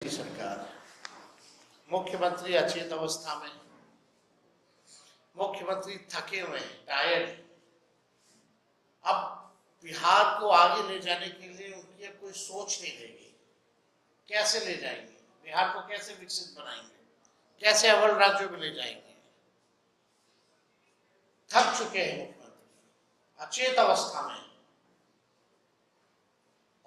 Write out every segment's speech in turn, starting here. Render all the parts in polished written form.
सरकार मुख्यमंत्री अचेत अवस्था में, मुख्यमंत्री थके हुए हैं, टायर्ड। अब बिहार को आगे ले जाने के लिए उनकी अब कोई सोच नहीं रहेगी। कैसे ले जाएंगे बिहार को, कैसे विकसित बनाएंगे, कैसे अव्वल राज्यों में ले जाएंगे। थक चुके हैं मुख्यमंत्री, अचेत अवस्था में।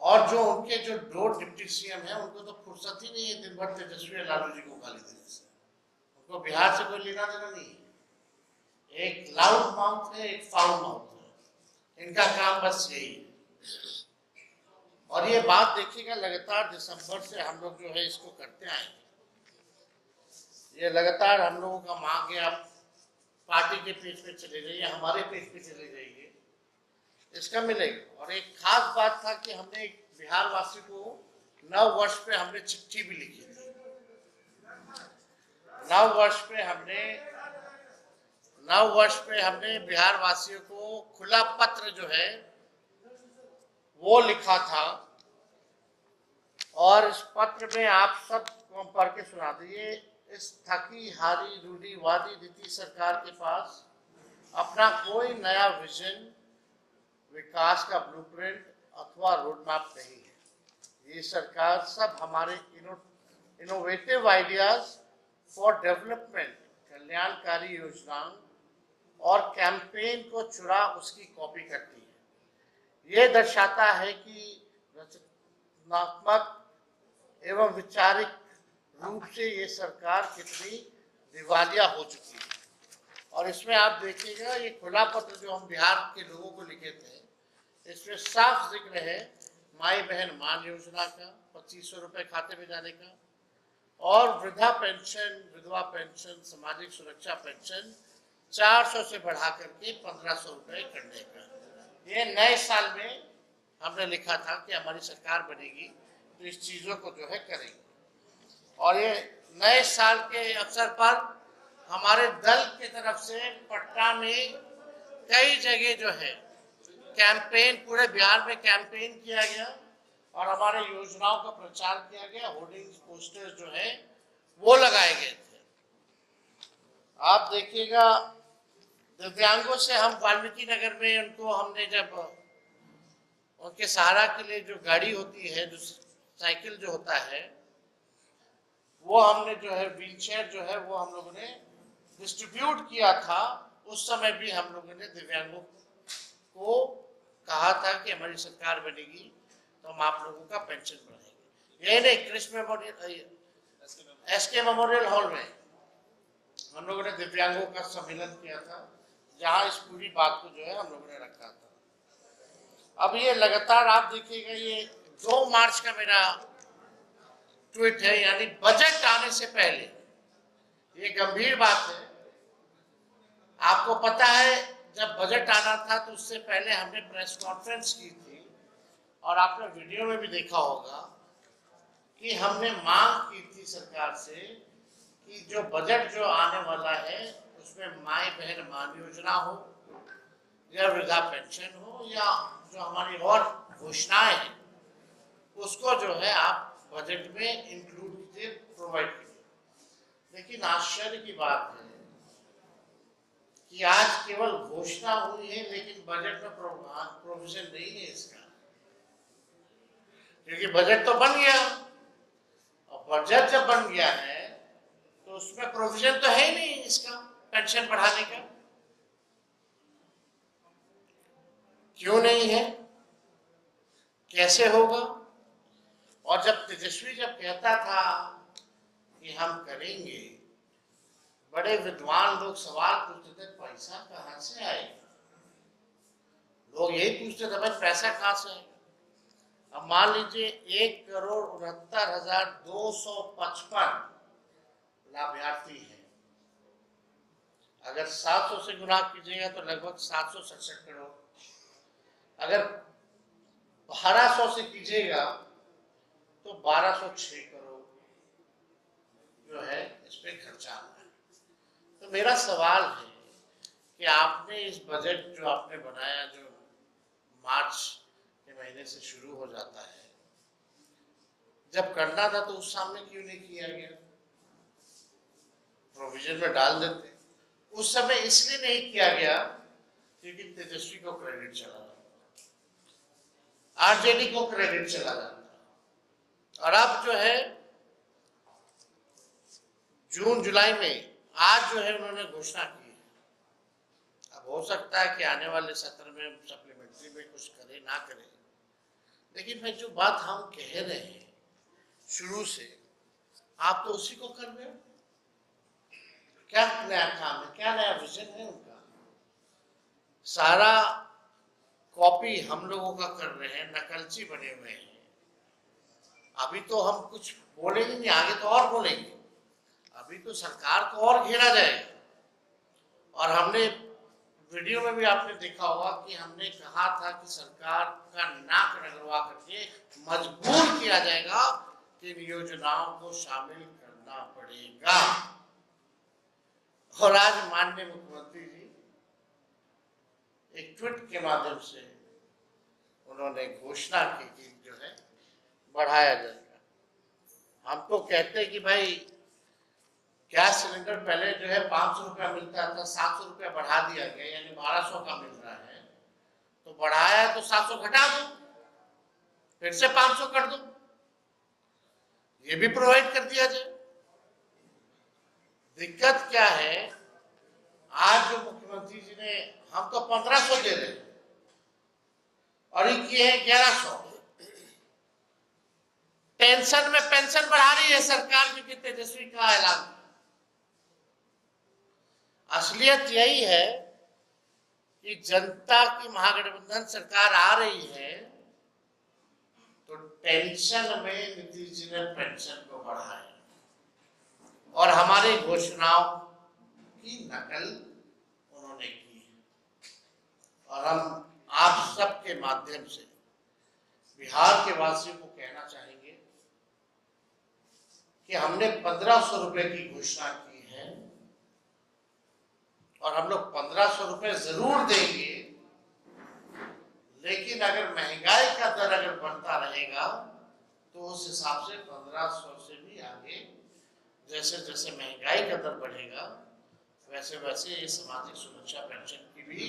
और जो उनके जो दो डिप्टी सीएम हैं उनको तो फुर्सत ही नहीं है दिन भर तेजस्वी और लालू जी को गाली देने से। उनको बिहार से कोई लेना देना नहीं है। एक लाउड माउथ है, एक फाउल माउथ है, इनका काम बस यही है। और ये बात देखिएगा, लगातार दिसंबर से हम लोग जो है इसको करते आएंगे। ये लगातार हम लोगों का मांग है, आप पार्टी के पेज पे चले जाइए, हमारे पेज पे चले जाइए, इसका मिलेगा। और एक खास बात था कि हमने बिहार वासी को नव वर्ष पे हमने चिट्ठी भी लिखी थी। नव वर्ष पे हमने बिहार वासियों को खुला पत्र जो है वो लिखा था। और इस पत्र में आप सब को पढ़ के सुना दीजिए। इस थकी हारी रूढ़िवादी नीतीश सरकार के पास अपना कोई नया विजन, विकास का ब्लूप्रिंट अथवा रोडमैप नहीं है। ये सरकार सब हमारे इनोवेटिव आइडियाज फॉर डेवलपमेंट, कल्याणकारी योजनाओं और कैंपेन को चुरा उसकी कॉपी करती है। ये दर्शाता है कि रचनात्मक एवं वैचारिक रूप से ये सरकार कितनी दिवालिया हो चुकी है। और इसमें आप देखिएगा, ये खुला पत्र जो हम बिहार के लोगों को लिखे थे, इसमें साफ जिक्र है माई बहन मान योजना का 2500 रुपए खाते में जाने का, और वृद्धा पेंशन, विधवा पेंशन, सामाजिक सुरक्षा पेंशन 400 से बढ़ा करके 1500 रुपए करने का। ये नए साल में हमने लिखा था कि हमारी सरकार बनेगी तो इस चीजों को जो है करेंगे। और ये नए साल के अवसर पर हमारे दल की तरफ से पटना में कई जगह जो है कैंपेन, पूरे बिहार में कैंपेन किया गया और हमारे योजनाओं का प्रचार किया गया। होर्डिंग्स, पोस्टर्स जो है वो लगाए गए थे। आप देखिएगा, दिव्यांगों से हम वाल्मीकि नगर में उनको हमने जब उनके सहारा के लिए जो गाड़ी होती है, जो साइकिल जो होता है, वो हमने जो है व्हील चेयर जो है वो हम लोगों ने डिस्ट्रीब्यूट किया था। उस समय भी हम लोगों ने दिव्यांगों को कहा था कि हमारी सरकार बनेगी तो हम आप लोगों का पेंशन बढ़ाएंगे। यही नहीं, Krishna memorial, SK memorial hall में हम लोगों ने दिव्यांगों का सम्मेलन किया था, जहां इस पूरी बात को जो है हम लोगों ने रखा था। अब ये लगातार आप देखिएगा, ये 2 मार्च का मेरा ट्वीट है, यानी बजट आने से पहले। ये गंभीर बात है। आपको पता है, जब बजट आना था तो उससे पहले हमने प्रेस कॉन्फ्रेंस की थी, और आपने वीडियो में भी देखा होगा कि हमने मांग की थी सरकार से कि जो बजट जो आने वाला है उसमें माई बहन मान योजना हो, या वृद्धा पेंशन हो, या जो हमारी और घोषणाएं हैं उसको जो है आप बजट में इंक्लूड कीजिए, प्रोवाइड कीजिए। लेकिन आश्चर्य की बात है कि आज केवल घोषणा हुई है, लेकिन बजट में प्रोविजन नहीं है इसका। क्योंकि बजट तो बन गया, और बजट जब बन गया है तो उसमें प्रोविजन तो है ही नहीं इसका, पेंशन बढ़ाने का। क्यों नहीं है, कैसे होगा? और जब तेजस्वी जब कहता था कि हम करेंगे, बड़े विद्वान लोग सवाल पूछते थे, पैसा कहां से आएगा? लोग यही पूछते थे, भाई पैसा कहां से आएगा? अब मान लीजिए 1,69,255 लाभार्थी है। अगर 700 से गुना कीजिएगा तो लगभग 767 करोड़। अगर 1200 से कीजिएगा तो 1206 करोड़ जो है इस पे खर्चा हुआ है। तो मेरा सवाल है कि आपने इस बजट जो आपने बनाया, जो मार्च के महीने से शुरू हो जाता है, जब करना था तो उस सामने क्यों नहीं किया गया? प्रोविजन में डाल देते। उस समय इसलिए नहीं किया गया क्योंकि तेजस्वी को क्रेडिट चला जाता, आरजेडी को क्रेडिट चला जाता। और अब जो है जून जुलाई में आज जो है उन्होंने घोषणा की है। अब हो सकता है कि आने वाले सत्र में सप्लीमेंट्री में कुछ करे ना करे, लेकिन भाई जो बात हम कह रहे हैं शुरू से, आप तो उसी को कर रहे हो। क्या नया काम है, क्या नया विजन है उनका? सारा कॉपी हम लोगों का कर रहे हैं, नकलची बने हुए हैं। अभी तो हम कुछ बोलेंगे नहीं, आगे तो और बोलेंगे। अभी तो सरकार को और घेरा जाएगा। और हमने वीडियो में भी आपने देखा होगा कि हमने कहा था कि सरकार का नाक रगड़वा करके मजबूर किया जाएगा कि इन योजनाओं को शामिल करना पड़ेगा। और आज माननीय मुख्यमंत्री जी एक ट्वीट के माध्यम से उन्होंने घोषणा की कि जो है बढ़ाया जाएगा। हम तो कहते हैं कि भाई गैस सिलेंडर पहले जो है 500 रुपया मिलता था, 700 रुपया बढ़ा दिया गया, यानी 1200 का मिल रहा है। तो बढ़ाया तो 700 घटा दो, फिर से 500 कर दो, ये भी प्रोवाइड कर दिया जाए। दिक्कत क्या है, आज जो मुख्यमंत्री जी ने, हम तो 1500 दे रहे हैं और ये है 1100। टेंशन में पेंशन बढ़ा रही है सरकार, क्योंकि तेजस्वी का ऐलान। असलियत यही है कि जनता की महागठबंधन सरकार आ रही है तो टेंशन में नीतीश जी ने पेंशन को बढ़ाया और हमारी घोषणाओं की नकल उन्होंने की। और हम आप सबके माध्यम से बिहार के वासियों को कहना चाहेंगे कि हमने 1500 रुपए की घोषणा की है और हम लोग 1500 रुपए जरूर देंगे, लेकिन अगर महंगाई का दर अगर बढ़ता रहेगा तो उस हिसाब से 1500 से भी आगे, जैसे जैसे महंगाई का दर बढ़ेगा वैसे वैसे ये सामाजिक सुरक्षा पेंशन की भी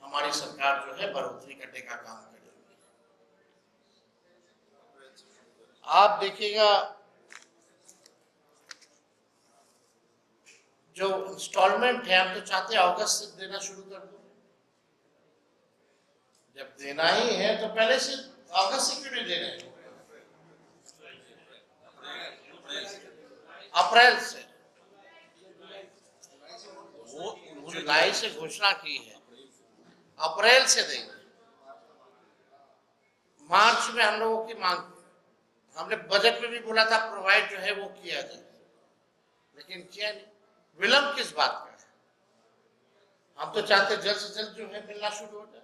हमारी सरकार जो है बढ़ोतरी करने का काम करेगी। आप देखिएगा जो इंस्टॉलमेंट है, हम तो चाहते हैं अगस्त से देना शुरू कर दो। जब देना ही है तो पहले से अगस्त से क्यों नहीं दे रहे हैं? अप्रैल से, वो जुलाई से घोषणा की है, अप्रैल से देंगे। मार्च में हम लोगों की मांग, हमने बजट में भी बोला था प्रोवाइड जो है वो किया जाए, लेकिन किया नहीं। विलंब किस बात का है? हम तो चाहते जल्द से जल्द जो है मिलना शुरू हो जाए,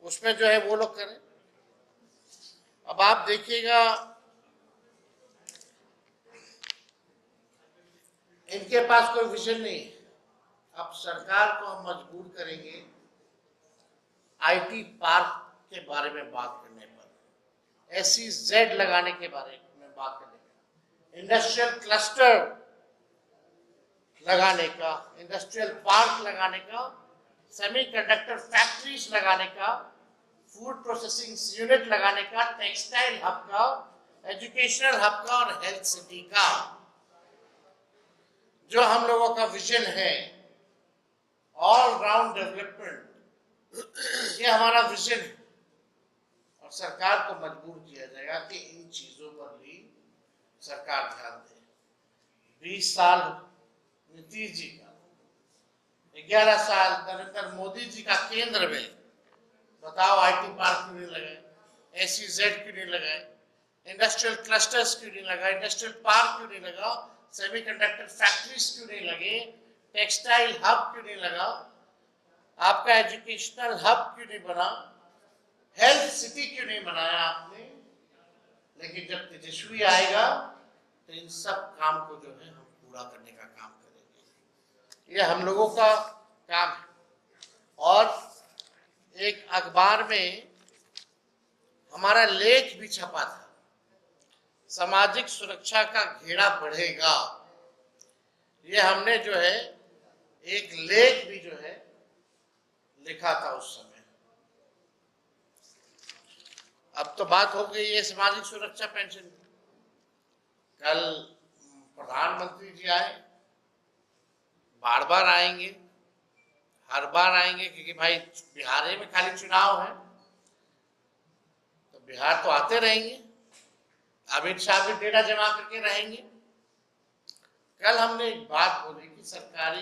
उसमें जो है वो लोग करें। अब आप देखिएगा इनके पास कोई विजन नहीं है। अब सरकार को हम मजबूर करेंगे आईटी पार्क के बारे में बात करने पर, SEZ लगाने के बारे में बात करने का, इंडस्ट्रियल क्लस्टर लगाने का, इंडस्ट्रियल पार्क लगाने का, सेमीकंडक्टर फैक्ट्रीज लगाने का, फूड प्रोसेसिंग यूनिट लगाने का, टेक्सटाइल हब का, एजुकेशनल हब का और हेल्थ सिटी का। जो हम लोगों का विजन है ऑल राउंड डेवलपमेंट, ये हमारा विजन है। और सरकार को मजबूर किया जाएगा कि इन चीजों पर भी सरकार ध्यान दे। 20 साल नीतीश जी का, 11 साल नरेंद्र मोदी जी का केंद्र में, बताओ आईटी पार्क क्यों नहीं लगाए, SEZ क्यों नहीं लगाए, इंडस्ट्रियल क्लस्टर्स क्यों नहीं लगाए, इंडस्ट्रियल पार्क क्यों नहीं लगा, सेमीकंडक्टर फैक्ट्रीज क्यों नहीं लगे, टेक्सटाइल हब क्यों नहीं लगा, आपका एजुकेशनल हब क्यों नहीं बना, हेल्थ सिटी क्यों नहीं बनाया आपने? लेकिन जब तेजस्वी आएगा तो इन सब काम को जो है हम पूरा करने का काम करेंगे। ये हम लोगों का काम है। और एक अखबार में हमारा लेख भी छपा था, सामाजिक सुरक्षा का घेरा बढ़ेगा। ये हमने जो है एक लेख भी जो है लिखा था उस समय। अब तो बात हो गई है सामाजिक सुरक्षा पेंशन की। कल प्रधानमंत्री जी आए, बार बार आएंगे, हर बार आएंगे, क्योंकि भाई बिहार में खाली चुनाव है तो बिहार तो आते रहेंगे। अमित शाह भी डेटा जमा करके रहेंगे। कल हमने एक बात बोली कि सरकारी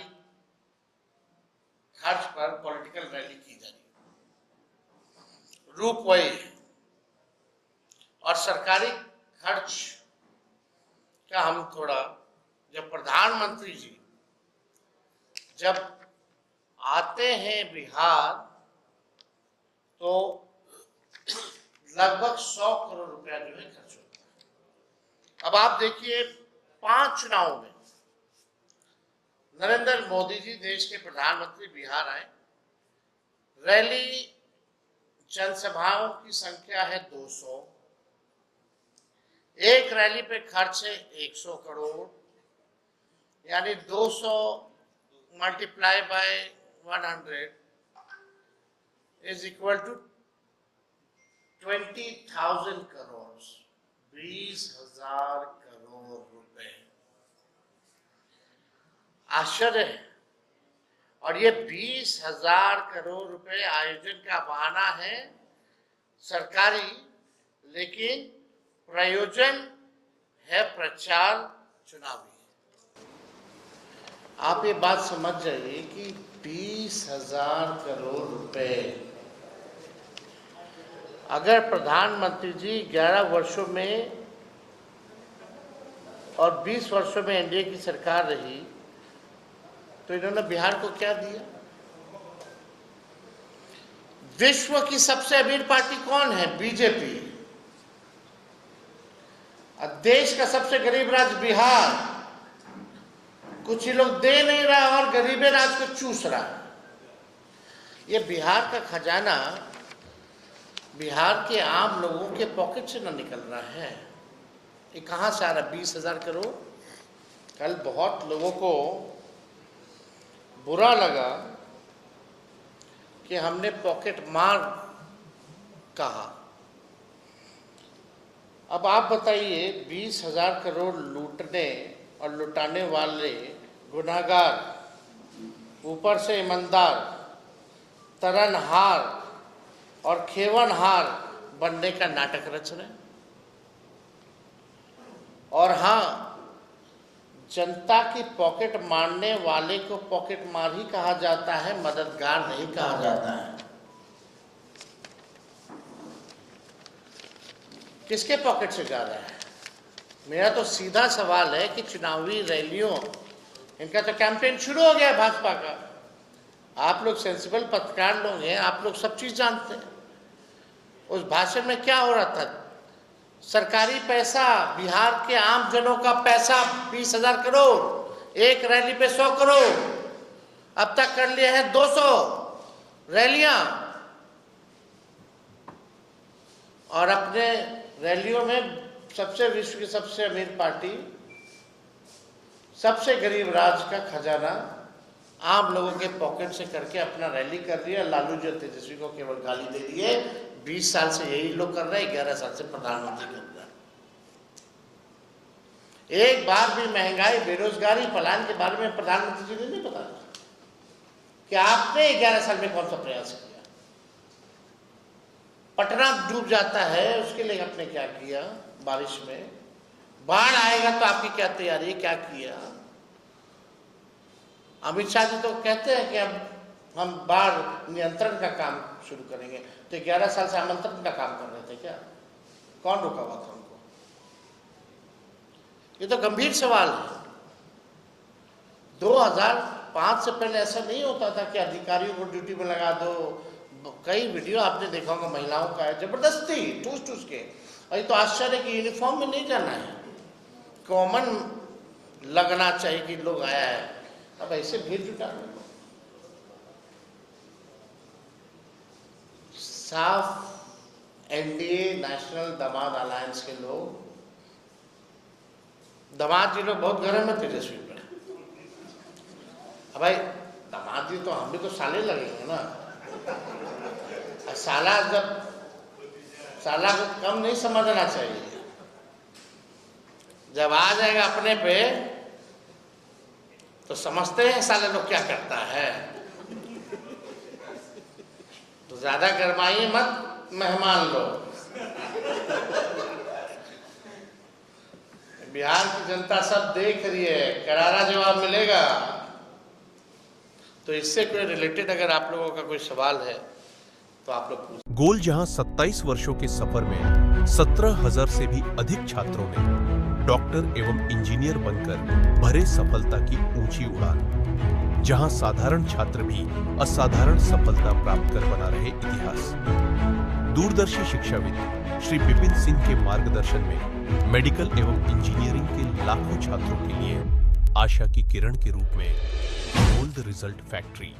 खर्च पर पॉलिटिकल रैली की जा रही है, रूप वही है। और सरकारी खर्च का हम थोड़ा, जब प्रधानमंत्री जी जब आते हैं बिहार तो लगभग 100 करोड़ रुपया जो है खर्च होता है। अब आप देखिए 5 चुनावों में नरेंद्र मोदी जी देश के प्रधानमंत्री बिहार आए, रैली जनसभाओं की संख्या है 200, एक रैली पे खर्च है 100 करोड़, यानी 200 multiply by 100 is equal to 20,000 crore, 20,000 crore रुपए। आश्चर्य है। और ये 20,000 करोड़ रुपए आयोजन का बहाना है सरकारी, लेकिन प्रयोजन है प्रचार चुनावी। आप ये बात समझ जाइए कि 20,000 करोड़ रुपए अगर प्रधानमंत्री जी 11 वर्षों में और 20 वर्षों में एनडीए की सरकार रही तो इन्होंने बिहार को क्या दिया? विश्व की सबसे अमीर पार्टी कौन है? बीजेपी। देश का सबसे गरीब राज्य बिहार, कुछ ही लोग दे नहीं रहा और गरीबे राज को चूस रहा है। ये बिहार का खजाना बिहार के आम लोगों के पॉकेट से न निकल रहा है। ये कहां से आ रहा? 20,000 करोड़। कल बहुत लोगों को बुरा लगा कि हमने पॉकेट मार कहा। अब आप बताइए, 20,000 करोड़ लूटने और लुटाने वाले गुनाहगार ऊपर से ईमानदार, तरनहार और खेवनहार बनने का नाटक रच रहे। और हाँ, जनता की पॉकेट मारने वाले को पॉकेट मार ही कहा जाता है, मददगार नहीं कहा जाता है। किसके पॉकेट से जा रहा है? मेरा तो सीधा सवाल है कि चुनावी रैलियों, इनका तो कैंपेन शुरू हो गया भाजपा का। आप लोग सेंसिबल पत्रकार लोग हैं, आप लोग सब चीज जानते हैं। उस भाषण में क्या हो रहा था? सरकारी पैसा, बिहार के आम जनों का पैसा 20,000 करोड़, एक रैली पे 100 करोड़, अब तक कर लिए हैं 200 रैलियां। और अपने रैलियों में सबसे विश्व की सबसे अमीर पार्टी, सबसे गरीब राज्य का खजाना आम लोगों के पॉकेट से करके अपना रैली कर रही है। लालू जी तेजस्वी को केवल गाली दे दी है। 20 साल से यही लोग कर रहे हैं, 11 साल से प्रधानमंत्री कर रहा है। एक बार भी महंगाई, बेरोजगारी, पलायन के बारे में प्रधानमंत्री जी ने नहीं बताया कि आपने 11 साल में कौन सा प्रयास किया। पटना डूब जाता है, उसके लिए आपने क्या किया? बारिश में बाढ़ आएगा तो आपकी क्या तैयारी, क्या किया? अमित शाह जी तो कहते हैं कि अब हम बाढ़ नियंत्रण का काम शुरू करेंगे, तो 11 साल से आमंत्रण का काम कर रहे थे क्या? कौन रुका हुआ था उनको? ये तो गंभीर सवाल है। 2005 से पहले ऐसा नहीं होता था कि अधिकारियों को ड्यूटी में लगा दो। कई वीडियो आपने देखा होगा महिलाओं का है, जबरदस्ती ठूस ठूस के। और ये तो आश्चर्य है कि यूनिफॉर्म में नहीं जाना है, कॉमन लगना चाहिए कि लोग आया है। अब ऐसे भीड़ जुटा लो। साफ एनडीए नेशनल दामाद अलायंस के लोग दामाद जी लोग बहुत गर्म है तेजस्वी पे। अब भाई दामाद जी तो हम भी तो साले लगेंगे ना। साला को कम नहीं समझना चाहिए। जब आ जाएगा अपने पे तो समझते हैं साले लोग क्या करता है। तो ज्यादा गरमाइए मत मेहमान लोग। बिहार की जनता सब देख रही है, करारा जवाब मिलेगा। तो इससे कोई रिलेटेड अगर आप लोगों का कोई सवाल है तो आप लोग पूछ। गोल जहां 27 वर्षों के सफर में 17,000 से भी अधिक छात्रों ने डॉक्टर एवं इंजीनियर बनकर भरे सफलता की ऊंची उड़ान, जहां साधारण छात्र भी असाधारण सफलता प्राप्त कर बना रहे इतिहास। दूरदर्शी शिक्षाविद श्री विपिन सिंह के मार्गदर्शन में मेडिकल एवं इंजीनियरिंग के लाखों छात्रों के लिए आशा की किरण के रूप में गोल्ड रिजल्ट फैक्ट्री